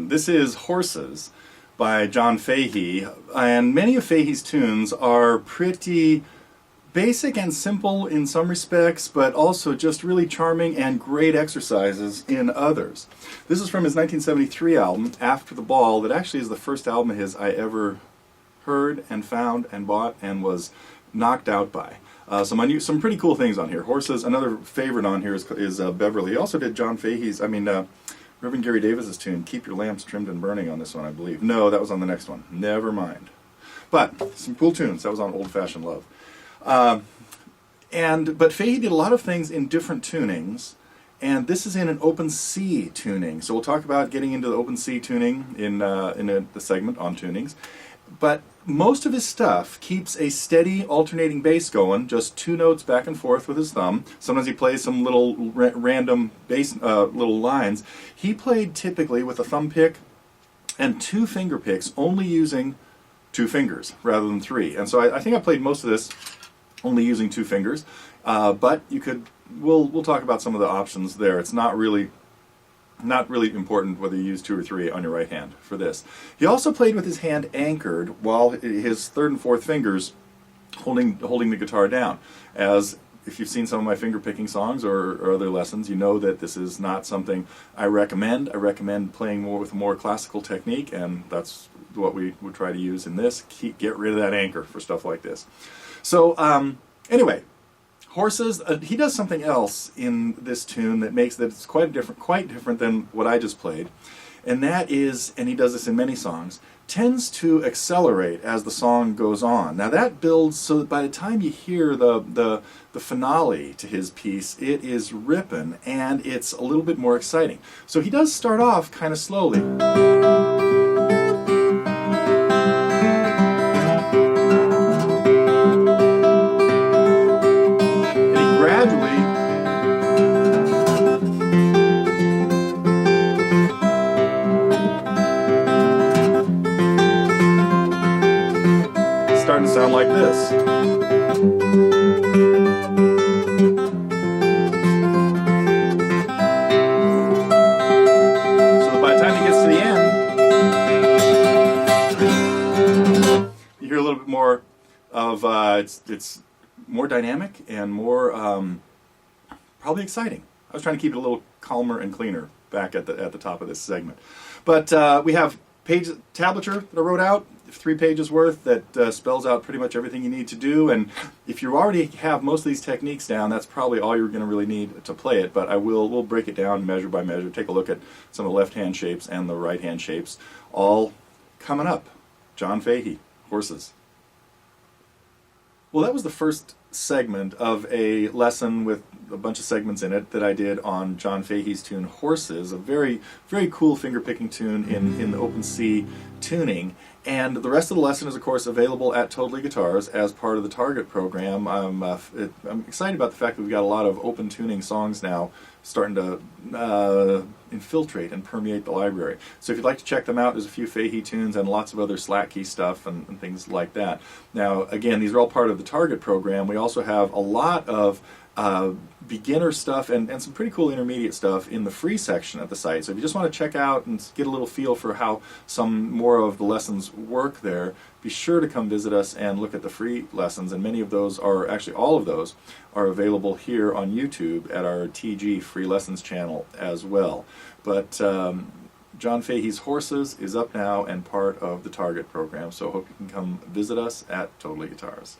This is Horses by John Fahey, and many of Fahey's tunes are pretty basic and simple in some respects, but also just really charming and great exercises in others. This is from his 1973 album, After the Ball, that actually is the first album of his I ever heard and found and bought and was knocked out by. Some pretty cool things on here. Horses, another favorite on here is Beverly. He also did John Fahey's, Reverend Gary Davis's tune, Keep Your Lamps Trimmed and Burning on this one, I believe. No, that was on the next one. Never mind. But some cool tunes. That was on Old Fashioned Love. But Fahey did a lot of things in different tunings, and this is in an open C tuning. So we'll talk about getting into the open C tuning in the segment on tunings. But most of his stuff keeps a steady alternating bass going, just two notes back and forth with his thumb. Sometimes he plays some little random bass little lines. He played typically with a thumb pick and two finger picks, only using two fingers rather than three. And so I think I played most of this only using two fingers. But you could, we'll talk about some of the options there. It's not really important whether you use two or three on your right hand for this. He also played with his hand anchored while his third and fourth fingers holding the guitar down. As if you've seen some of my finger picking songs or other lessons, you know that this is not something I recommend. I recommend playing more with a more classical technique, and that's what we would try to use in this. Get rid of that anchor for stuff like this. So anyway, Horses, he does something else in this tune that makes that it's quite different than what I just played, and that is, and he does this in many songs, tends to accelerate as the song goes on. Now that builds so that by the time you hear the finale to his piece, it is ripping and it's a little bit more exciting. So he does start off kind of slowly. Starting to sound like this. So by the time he gets to the end, you hear a little bit more of it's more dynamic and more probably exciting. I was trying to keep it a little calmer and cleaner back at the top of this segment, but we have page tablature that I wrote out, 3 pages worth, that spells out pretty much everything you need to do. And if you already have most of these techniques down, that's probably all you're going to really need to play it. But we'll break it down measure by measure, take a look at some of the left hand shapes and the right hand shapes, all coming up. John Fahey, Horses. Well, that was the first segment of a lesson with a bunch of segments in it that I did on John Fahey's tune Horses, a very, very cool finger-picking tune in the open C tuning. And the rest of the lesson is, of course, available at TotallyGuitars as part of the Target program. I'm excited about the fact that we've got a lot of open tuning songs now starting to infiltrate and permeate the library. So if you'd like to check them out, there's a few Fahey tunes and lots of other slack key stuff and things like that. Now, again, these are all part of the Target program. We also have a lot of beginner stuff and some pretty cool intermediate stuff in the free section at the site. So if you just want to check out and get a little feel for how some more of the lessons work there, be sure to come visit us and look at the free lessons. And many of those are, actually all of those, are available here on YouTube at our TG Free Lessons channel as well. But John Fahey's Horses is up now and part of the Target program, so I hope you can come visit us at TotallyGuitars.